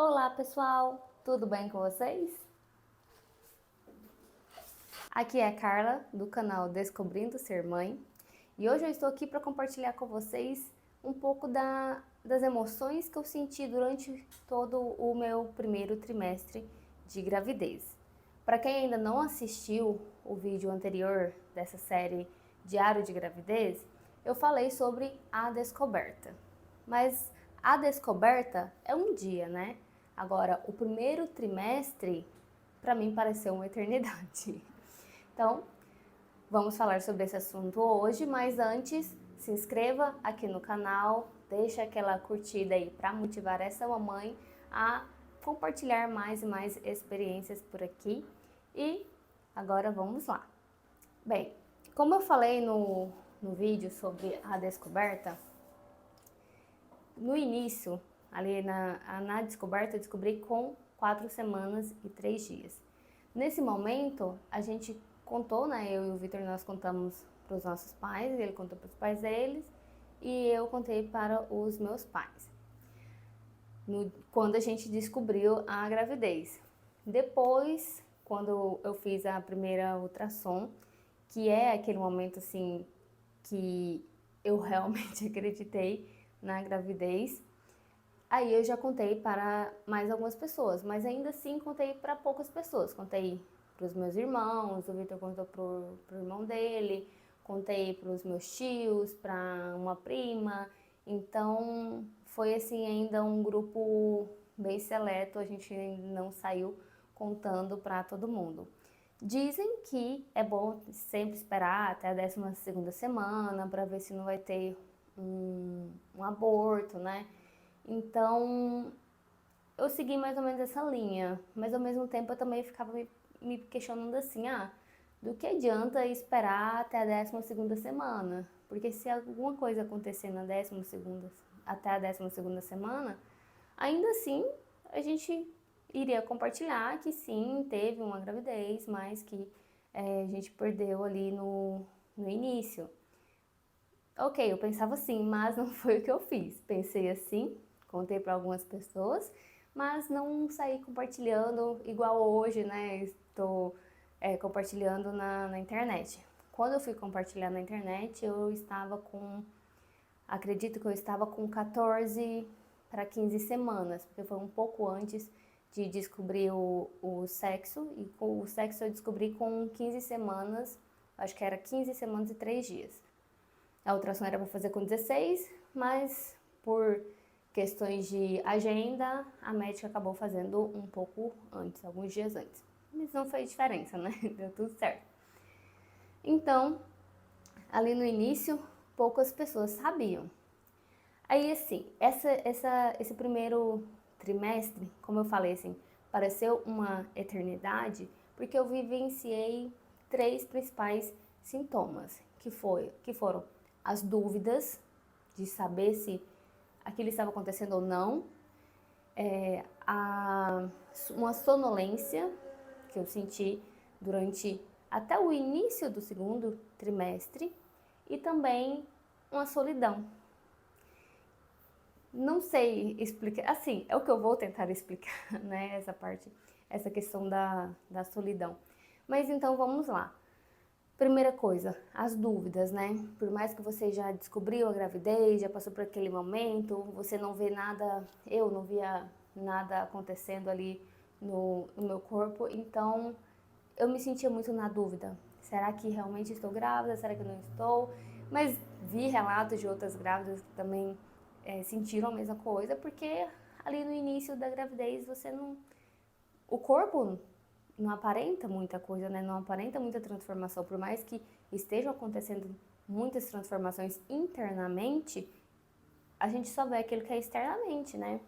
Olá pessoal, tudo bem com vocês? Aqui é a Carla do canal Descobrindo Ser Mãe e hoje eu estou aqui para compartilhar com vocês um pouco das emoções que eu senti durante todo o meu primeiro trimestre de gravidez. Para quem ainda não assistiu o vídeo anterior dessa série Diário de Gravidez, eu falei sobre a descoberta. Mas a descoberta é um dia, né? Agora, o primeiro trimestre, para mim, pareceu uma eternidade. Então, vamos falar sobre esse assunto hoje, mas antes, se inscreva aqui no canal, deixa aquela curtida aí para motivar essa mamãe a compartilhar mais e mais experiências por aqui. E agora vamos lá. Bem, como eu falei no vídeo sobre a descoberta, no início, ali na descoberta, eu descobri com 4 semanas e 3 dias. Nesse momento, a gente contou, né? Eu e o Vitor, nós contamos para os nossos pais, ele contou para os pais deles e eu contei para os meus pais. Quando a gente descobriu a gravidez. Depois, quando eu fiz a primeira ultrassom, que é aquele momento assim que eu realmente acreditei na gravidez, aí eu já contei para mais algumas pessoas, mas ainda assim contei para poucas pessoas. Contei para os meus irmãos, o Vitor contou para o irmão dele, contei para os meus tios, para uma prima. Então foi assim ainda um grupo bem seleto, a gente não saiu contando para todo mundo. Dizem que é bom sempre esperar até a 12ª semana para ver se não vai ter um aborto, né? Então, eu segui mais ou menos essa linha, mas ao mesmo tempo eu também ficava me questionando assim, do que adianta esperar até a 12ª semana? Porque se alguma coisa acontecer na 12ª, até a 12ª semana, ainda assim a gente iria compartilhar que sim, teve uma gravidez, mas que a gente perdeu ali no início. Ok, eu pensava assim, mas não foi o que eu fiz. Pensei assim, contei para algumas pessoas, mas não saí compartilhando igual hoje, né? Estou compartilhando na internet. Quando eu fui compartilhar na internet, eu estava acredito que eu estava com 14 para 15 semanas, porque foi um pouco antes de descobrir o sexo, e com o sexo eu descobri com 15 semanas, acho que era 15 semanas e 3 dias. A ultrassom era para fazer com 16, mas por questões de agenda, a médica acabou fazendo um pouco antes, alguns dias antes. Mas não fez diferença, né? Deu tudo certo. Então, ali no início, poucas pessoas sabiam. Aí, assim, esse primeiro trimestre, como eu falei, assim, pareceu uma eternidade, porque eu vivenciei 3 principais sintomas, que foram as dúvidas de saber se aquilo estava acontecendo ou não, uma sonolência que eu senti durante até o início do segundo trimestre e também uma solidão. Não sei explicar, assim, é o que eu vou tentar explicar, né, essa questão da solidão. Mas então vamos lá. Primeira coisa, as dúvidas, né? Por mais que você já descobriu a gravidez, já passou por aquele momento, você não vê nada, eu não via nada acontecendo ali no meu corpo, então eu me sentia muito na dúvida. Será que realmente estou grávida? Será que eu não estou? Mas vi relatos de outras grávidas que também sentiram a mesma coisa, porque ali no início da gravidez você não... O corpo não aparenta muita coisa, né? Não aparenta muita transformação. Por mais que estejam acontecendo muitas transformações internamente, a gente só vê aquilo que é externamente, né?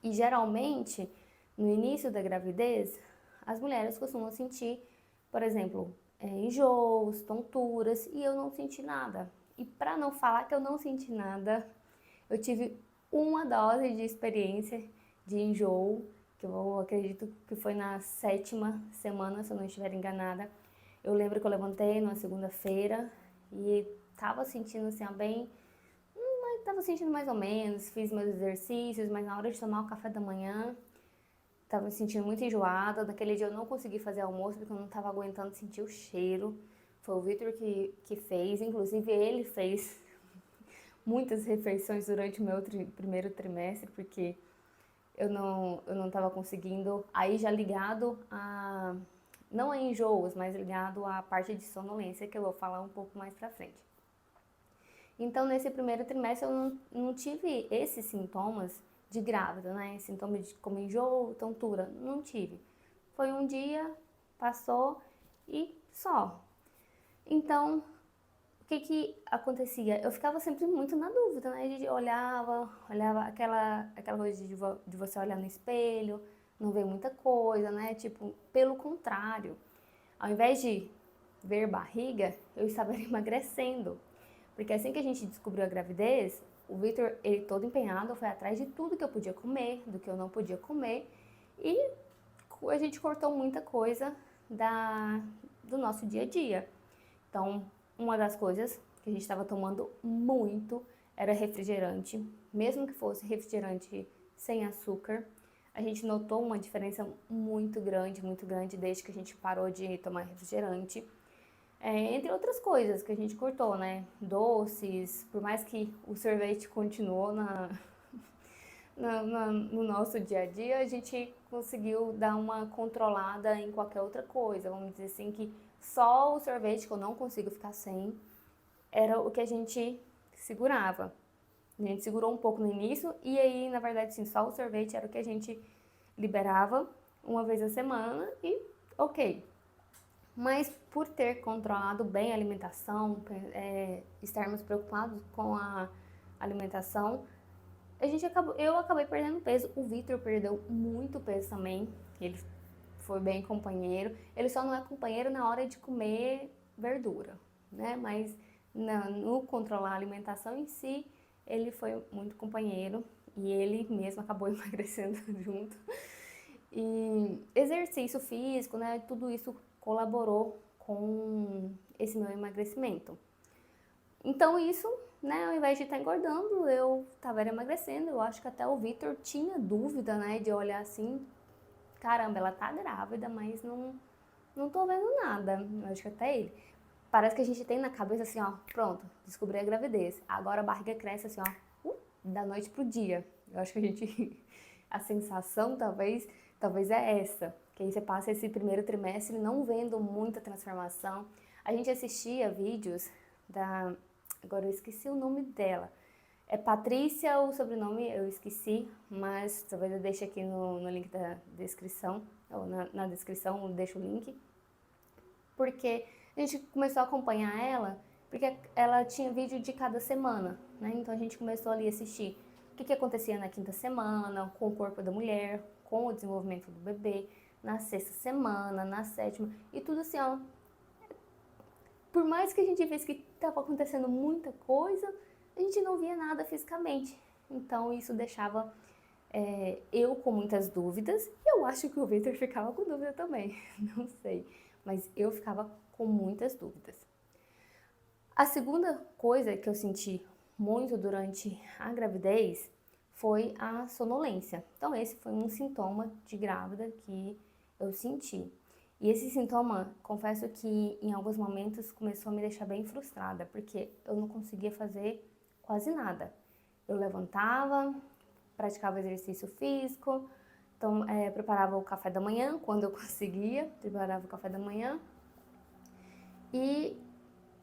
E geralmente, no início da gravidez, as mulheres costumam sentir, por exemplo, enjoos, tonturas, e eu não senti nada. E para não falar que eu não senti nada, eu tive uma dose de experiência de enjoo, que eu acredito que foi na 7ª semana, se eu não estiver enganada. Eu lembro que eu levantei numa segunda-feira e tava sentindo assim, bem, tava sentindo mais ou menos, fiz meus exercícios, mas na hora de tomar o café da manhã, tava me sentindo muito enjoada. Naquele dia eu não consegui fazer almoço porque eu não tava aguentando sentir o cheiro. Foi o Vitor que fez, inclusive ele fez muitas refeições durante o meu primeiro trimestre, porque eu não tava conseguindo. Aí já ligado a, não a enjoos, mas ligado à parte de sonolência, que eu vou falar um pouco mais pra frente. Então, nesse primeiro trimestre, eu não tive esses sintomas de grávida, né? Sintomas como enjoo, tontura, não tive. Foi um dia, passou e só. Então, o que acontecia? Eu ficava sempre muito na dúvida, né? De olhava aquela coisa de você olhar no espelho, não ver muita coisa, né? Tipo, pelo contrário, ao invés de ver barriga, eu estava emagrecendo. Porque assim que a gente descobriu a gravidez, o Vitor, ele todo empenhado, foi atrás de tudo que eu podia comer, do que eu não podia comer, e a gente cortou muita coisa do nosso dia a dia. Então, uma das coisas que a gente estava tomando muito era refrigerante, mesmo que fosse refrigerante sem açúcar. A gente notou uma diferença muito grande desde que a gente parou de tomar refrigerante. Entre outras coisas que a gente cortou, né? Doces, por mais que o sorvete continuou no nosso dia a dia, a gente conseguiu dar uma controlada em qualquer outra coisa. Vamos dizer assim que só o sorvete, que eu não consigo ficar sem, era o que a gente segurava. A gente segurou um pouco no início e aí, na verdade, sim, só o sorvete era o que a gente liberava uma vez a semana e ok. Mas por ter controlado bem a alimentação, estarmos preocupados com a alimentação, eu acabei perdendo peso. O Vitor perdeu muito peso também. Ele foi bem companheiro. Ele só não é companheiro na hora de comer verdura, né? Mas no controlar a alimentação em si, ele foi muito companheiro e ele mesmo acabou emagrecendo junto. E exercício físico, né? Tudo isso colaborou com esse meu emagrecimento. Então isso, né, ao invés de estar engordando, eu estava emagrecendo. Eu acho que até o Vitor tinha dúvida, né, de olhar assim, caramba, ela tá grávida, mas não tô vendo nada. Eu acho que até ele. Parece que a gente tem na cabeça assim, ó, pronto, descobri a gravidez. Agora a barriga cresce assim, ó, da noite pro dia. Eu acho que a gente, a sensação talvez é essa. Que aí você passa esse primeiro trimestre não vendo muita transformação. A gente assistia vídeos agora eu esqueci o nome dela. É Patrícia, o sobrenome eu esqueci, mas talvez eu deixe aqui no link da descrição, ou na descrição eu deixo o link. Porque a gente começou a acompanhar ela, porque ela tinha vídeo de cada semana, né? Então a gente começou ali a assistir o que acontecia na quinta semana, com o corpo da mulher, com o desenvolvimento do bebê, na sexta semana, na sétima, e tudo assim, ó. Por mais que a gente visse que estava acontecendo muita coisa, a gente não via nada fisicamente. Então isso deixava eu com muitas dúvidas, e eu acho que o Victor ficava com dúvida também, não sei, mas eu ficava com muitas dúvidas. A segunda coisa que eu senti muito durante a gravidez foi a sonolência. Então esse foi um sintoma de grávida que eu senti. E esse sintoma, confesso que em alguns momentos começou a me deixar bem frustrada, porque eu não conseguia fazer quase nada. Eu levantava, praticava exercício físico, então preparava o café da manhã quando eu conseguia, preparava o café da manhã. E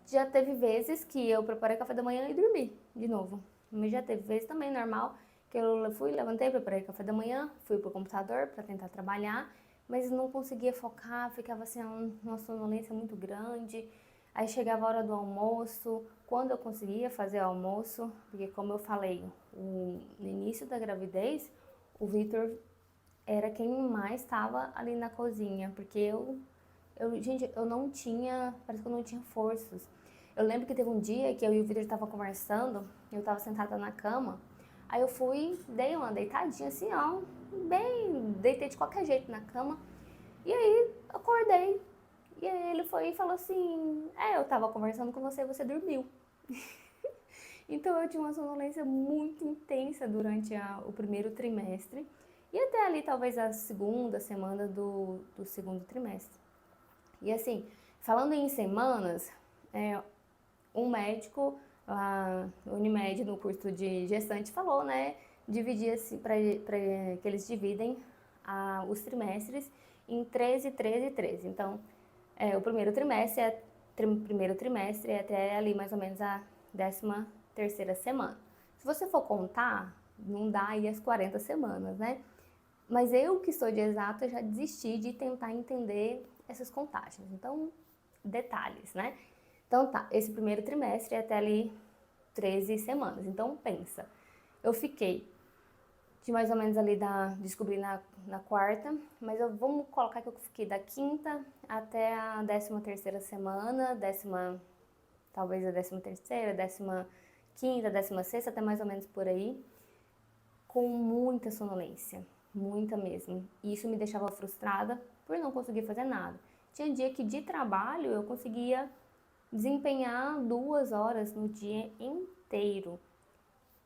já teve vezes que eu preparei café da manhã e dormi de novo. Mas já teve vezes também normal que eu fui, levantei, preparei café da manhã, fui pro computador para tentar trabalhar, mas não conseguia focar, ficava assim uma sonolência muito grande. Aí chegava a hora do almoço, quando eu conseguia fazer o almoço, porque como eu falei, no início da gravidez, o Vitor era quem mais estava ali na cozinha, porque gente, eu não tinha, parece que eu não tinha forças. Eu lembro que teve um dia que eu e o Vitor estavam conversando, eu estava sentada na cama, aí eu fui, dei uma deitadinha assim, ó, deitei de qualquer jeito na cama, e aí acordei. E aí ele foi e falou assim, eu tava conversando com você e você dormiu. Então eu tinha uma sonolência muito intensa durante o primeiro trimestre e até ali talvez a segunda semana do segundo trimestre. E assim, falando em semanas, um médico lá no Unimed, no curso de gestante, falou, né, dividir assim, que eles dividem os trimestres em 13, 13 e 13. Então, o primeiro trimestre é até ali mais ou menos a 13ª semana. Se você for contar, não dá aí as 40 semanas, né? Mas eu que sou de exato, já desisti de tentar entender essas contagens. Então, detalhes, né? Então tá, esse primeiro trimestre é até ali 13 semanas. Então pensa, eu fiquei de mais ou menos ali descobri na quarta, mas vamos colocar que eu fiquei da quinta até a 13ª semana, talvez a 13ª, 15ª, 16ª, até mais ou menos por aí, com muita sonolência, muita mesmo. E isso me deixava frustrada por não conseguir fazer nada. Tinha dia que de trabalho eu conseguia desempenhar 2 horas no dia inteiro.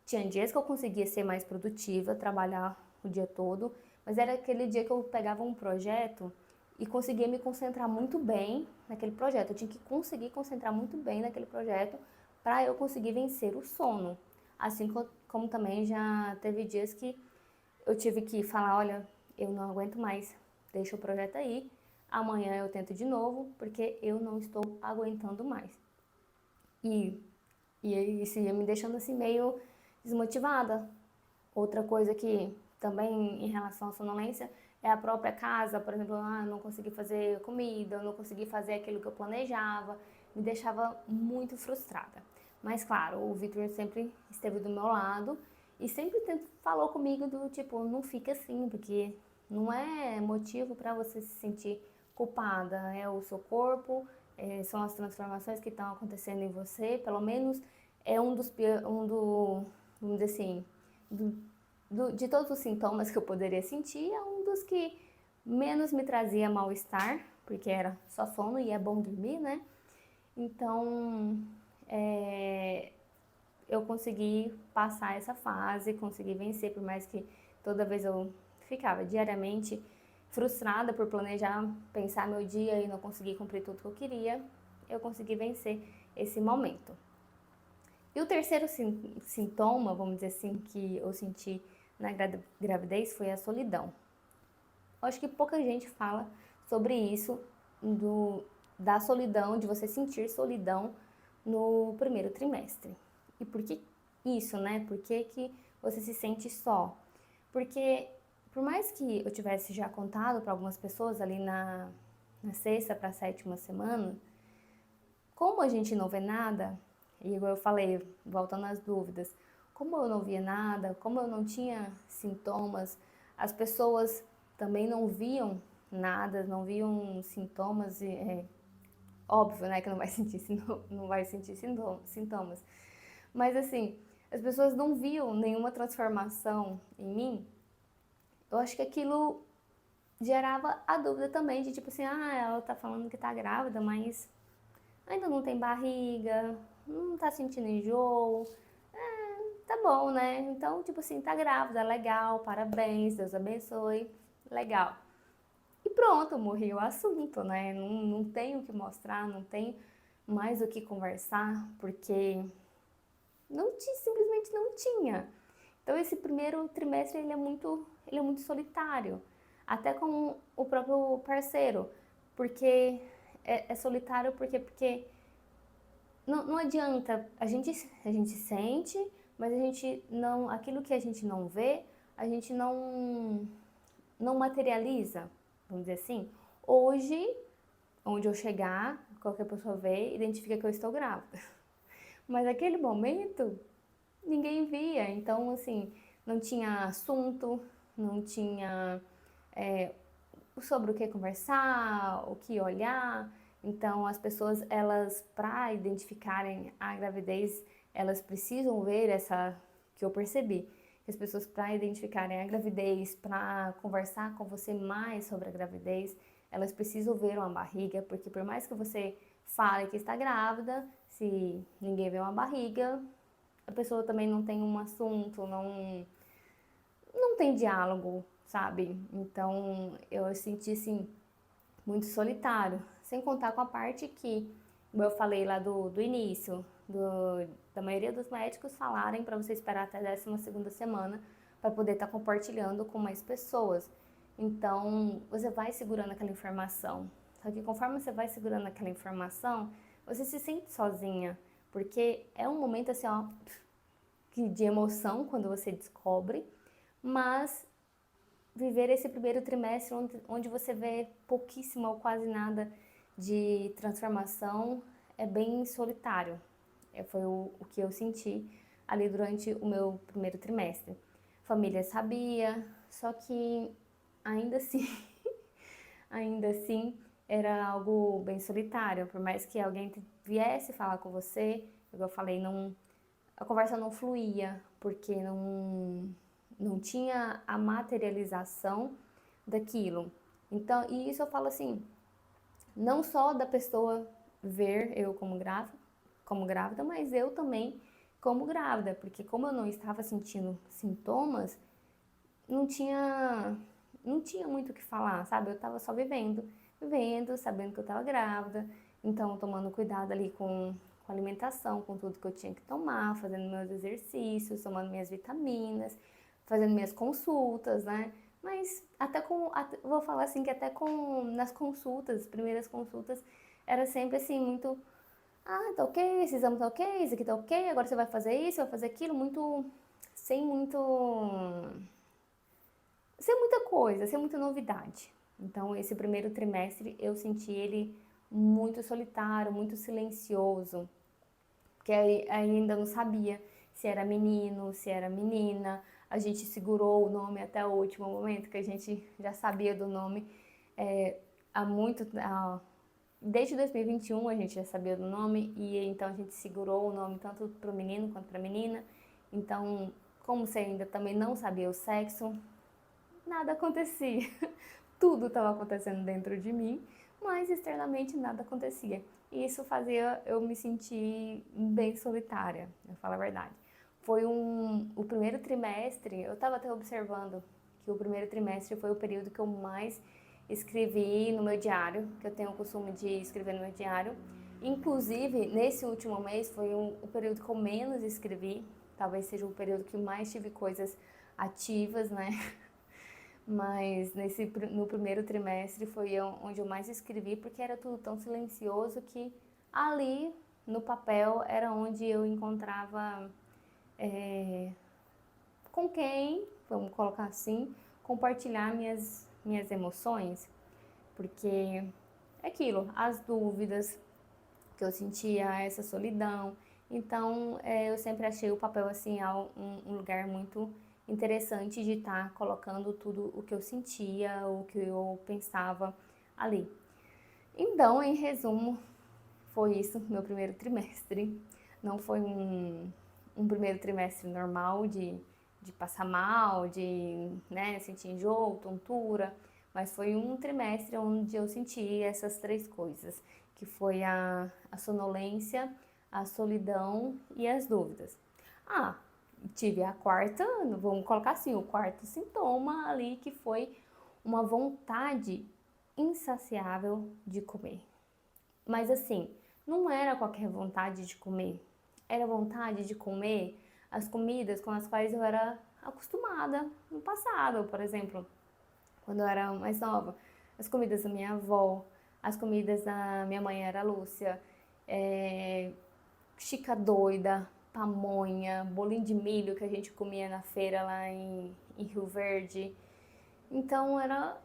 Tinha dias que eu conseguia ser mais produtiva, trabalhar o dia todo, mas era aquele dia que eu pegava um projeto e conseguia me concentrar muito bem naquele projeto. Eu tinha que conseguir concentrar muito bem naquele projeto para eu conseguir vencer o sono. Assim como também já teve dias que eu tive que falar, olha, eu não aguento mais, deixa o projeto aí, amanhã eu tento de novo, porque eu não estou aguentando mais. E isso ia me deixando assim meio desmotivada. Outra coisa que também em relação à sonolência é a própria casa, por exemplo, não consegui fazer comida, eu não consegui fazer aquilo que eu planejava, me deixava muito frustrada. Mas claro, o Victor sempre esteve do meu lado e sempre falou comigo do tipo, não fica assim, porque não é motivo para você se sentir culpada, é o seu corpo, são as transformações que estão acontecendo em você, pelo menos é vamos dizer assim, de todos os sintomas que eu poderia sentir, é um dos que menos me trazia mal-estar, porque era só sono e é bom dormir, né? Então, eu consegui passar essa fase, consegui vencer, por mais que toda vez eu ficava diariamente frustrada por planejar, pensar meu dia e não conseguir cumprir tudo que eu queria, eu consegui vencer esse momento. E o terceiro sintoma, vamos dizer assim, que eu senti na gravidez foi a solidão. Eu acho que pouca gente fala sobre isso, da solidão, de você sentir solidão no primeiro trimestre. E por que isso, né? Por que você se sente só? Porque por mais que eu tivesse já contado para algumas pessoas ali na 6ª para a 7ª semana, como a gente não vê nada, e igual eu falei, voltando às dúvidas, como eu não via nada, como eu não tinha sintomas, as pessoas também não viam nada, não viam sintomas, óbvio, né, que não vai sentir, não vai sentir sintomas. Mas assim, as pessoas não viam nenhuma transformação em mim, eu acho que aquilo gerava a dúvida também de tipo assim, ela tá falando que tá grávida, mas ainda não tem barriga, não tá sentindo enjoo, tá bom, né? Então, tipo assim, tá grávida, legal, parabéns, Deus abençoe, legal. E pronto, morreu o assunto, né? Não tem o que mostrar, não tem mais o que conversar, porque simplesmente não tinha. Então, esse primeiro trimestre, ele é muito solitário, até com o próprio parceiro, porque é solitário porque não adianta, a gente sente, mas a gente não, aquilo que a gente não vê, a gente não materializa, vamos dizer assim. Hoje, onde eu chegar, qualquer pessoa vê, identifica que eu estou grávida. Mas naquele momento, ninguém via, então assim, não tinha assunto, não tinha sobre o que conversar, o que olhar. Então, as pessoas, elas, para identificarem a gravidez, elas precisam ver que eu percebi, que as pessoas, para identificarem a gravidez, para conversar com você mais sobre a gravidez, elas precisam ver uma barriga, porque por mais que você fale que está grávida, se ninguém vê uma barriga, a pessoa também não tem um assunto, não tem diálogo, sabe? Então eu senti assim muito solitário, sem contar com a parte que, como eu falei lá do início, da maioria dos médicos falarem para você esperar até a 12ª semana para poder estar compartilhando com mais pessoas. Então, você vai segurando aquela informação. Só que conforme você vai segurando aquela informação, você se sente sozinha, porque é um momento assim, ó, de emoção quando você descobre, mas viver esse primeiro trimestre onde você vê pouquíssimo ou quase nada de transformação é bem solitário. Foi o que eu senti ali durante o meu primeiro trimestre. Família sabia, só que ainda assim, ainda assim era algo bem solitário. Por mais que alguém viesse falar com você, como eu falei, não, a conversa não fluía, porque não tinha a materialização daquilo. Então, e isso eu falo assim, não só da pessoa ver eu como grávida, mas eu também como grávida, porque como eu não estava sentindo sintomas, não tinha não tinha muito o que falar, sabe? Eu estava só vivendo, sabendo que eu estava grávida, então tomando cuidado ali com a alimentação, com tudo que eu tinha que tomar, fazendo meus exercícios, tomando minhas vitaminas, fazendo minhas consultas, né? Mas vou falar assim que até com nas consultas, primeiras consultas, era sempre assim muito, tá ok, esse exame tá ok, esse aqui tá ok, agora você vai fazer isso, vai fazer aquilo, muito, sem muito, sem muita coisa, sem muita novidade. Então esse primeiro trimestre eu senti ele muito solitário, muito silencioso, porque ainda não sabia se era menino, se era menina. A gente segurou o nome até o último momento, que a gente já sabia do nome há muito. Desde 2021 a gente já sabia do nome, e então a gente segurou o nome tanto para o menino quanto para a menina. Então, como você ainda também não sabia o sexo, nada acontecia. Tudo estava acontecendo dentro de mim, mas externamente nada acontecia. E isso fazia eu me sentir bem solitária, eu falo a verdade. O primeiro trimestre, eu estava até observando que o primeiro trimestre foi o período que eu mais escrevi no meu diário, que eu tenho o costume de escrever no meu diário. Inclusive, nesse último mês foi o período que eu menos escrevi, talvez seja o período que mais tive coisas ativas, né? Mas no primeiro trimestre foi onde eu mais escrevi, porque era tudo tão silencioso que ali no papel era onde eu encontrava com quem, vamos colocar assim, compartilhar minhas emoções, porque é aquilo, as dúvidas que eu sentia, essa solidão. Então eu sempre achei o papel assim um lugar muito interessante de estar colocando tudo o que eu sentia, o que eu pensava ali. Então, em resumo, foi isso meu primeiro trimestre. Não foi um primeiro trimestre normal de passar mal, de sentir enjoo, tontura, mas foi um trimestre onde eu senti essas três coisas, que foi a sonolência, a solidão e as dúvidas. Tive a quarta, vamos colocar assim, o quarto sintoma ali, que foi uma vontade insaciável de comer. Mas assim, não era qualquer vontade de comer, era vontade de comer as comidas com as quais eu era acostumada no passado, por exemplo, quando eu era mais nova. As comidas da minha avó, as comidas da minha mãe era Lúcia, chica doida, pamonha, bolinho de milho que a gente comia na feira lá em Rio Verde. Então era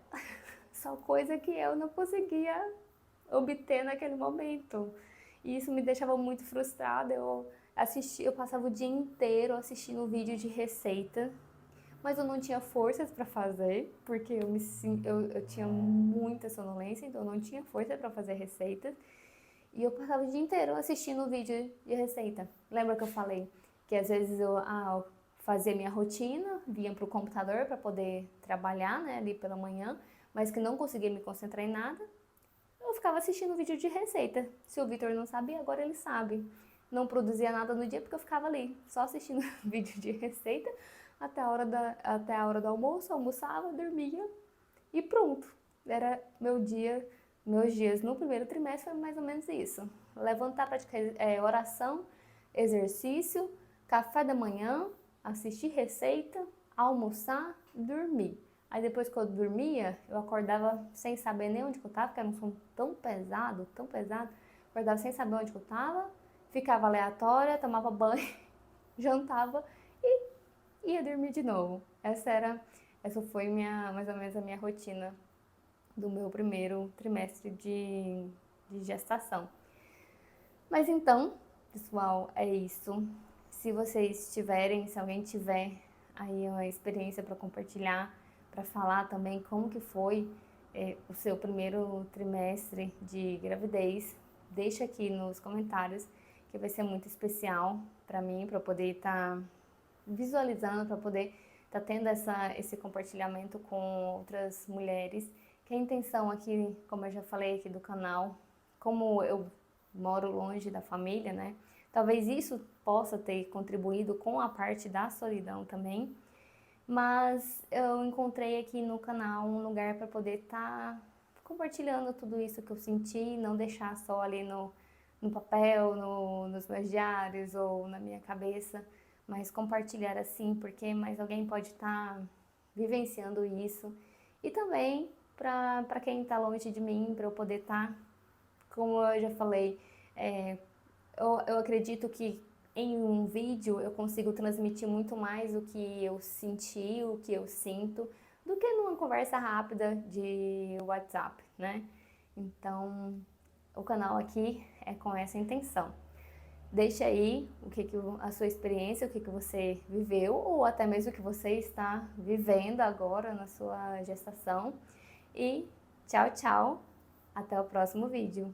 só coisa que eu não conseguia obter naquele momento. E isso me deixava muito frustrada. Eu passava o dia inteiro assistindo vídeo de receita, mas eu não tinha forças para fazer, porque eu tinha muita sonolência, então eu não tinha força para fazer receitas. E eu passava o dia inteiro assistindo vídeo de receita. Lembra que eu falei que às vezes eu fazia minha rotina, vinha pro computador para poder trabalhar, né, ali pela manhã, mas que não conseguia me concentrar em nada? Eu ficava assistindo vídeo de receita. Se o Vitor não sabia, agora ele sabe. não produzia nada no dia porque eu ficava ali, só assistindo vídeo de receita até a hora do almoço, almoçava, dormia e pronto. Era meus dias no primeiro trimestre foi mais ou menos isso. Levantar, praticar oração, exercício, café da manhã, assistir receita, almoçar, dormir. Aí depois que eu dormia, eu acordava sem saber nem onde que eu estava, porque era um sono tão pesado, acordava sem saber onde que eu estava, ficava aleatória, tomava banho, jantava e ia dormir de novo. Essa foi mais ou menos a minha rotina do meu primeiro trimestre de gestação. Mas então, pessoal, é isso. Se vocês tiverem, se alguém tiver aí uma experiência para compartilhar, para falar também como que foi o seu primeiro trimestre de gravidez, deixa aqui nos comentários, que vai ser muito especial para mim, para eu poder estar visualizando, para poder estar tendo esse compartilhamento com outras mulheres. Que a intenção aqui, como eu já falei aqui do canal, como eu moro longe da família, né? Talvez isso possa ter contribuído com a parte da solidão também, mas eu encontrei aqui no canal um lugar para poder estar compartilhando tudo isso que eu senti, não deixar só ali no papel, nos meus diários ou na minha cabeça, mas compartilhar assim, porque mais alguém pode estar vivenciando isso. E também para quem está longe de mim, para eu poder estar, como eu já falei, eu acredito que em um vídeo eu consigo transmitir muito mais o que eu senti, o que eu sinto, do que numa conversa rápida de WhatsApp, né? Então, o canal aqui é com essa intenção. Deixe aí a sua experiência, o que você viveu, ou até mesmo o que você está vivendo agora na sua gestação. E tchau, tchau! Até o próximo vídeo.